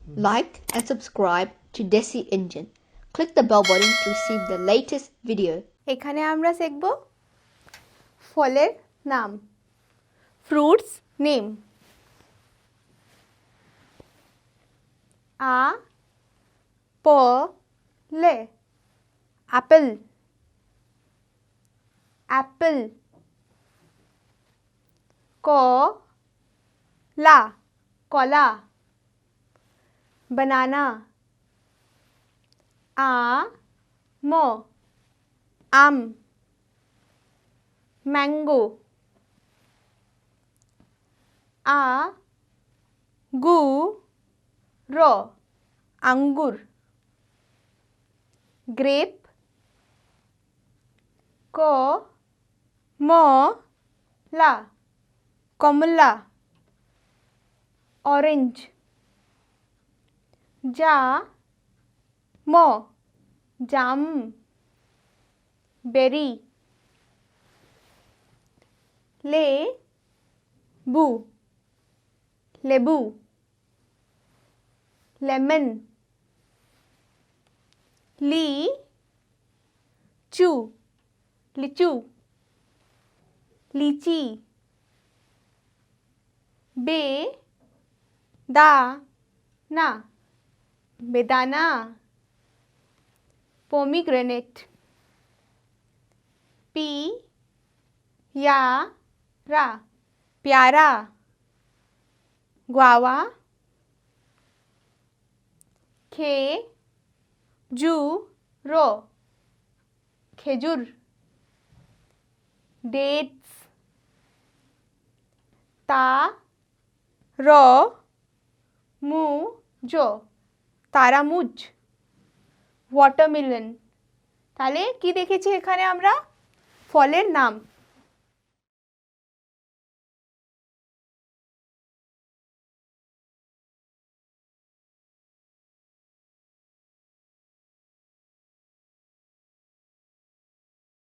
Like and subscribe to Desi Engine. Click the bell button to receive the latest video. এখানে আমরা শিখব ফলের নাম fruits name apple apple apple কলা banana আম mango আঙ্গুর grape কমলা orange জাম berry লেবু lemon লিচু লিচি বেদানা pomegranate পেয়ারা guava খেজুর dates তারামুজ watermelon তাহলে কি দেখেছি এখানে আমরা ফলের নাম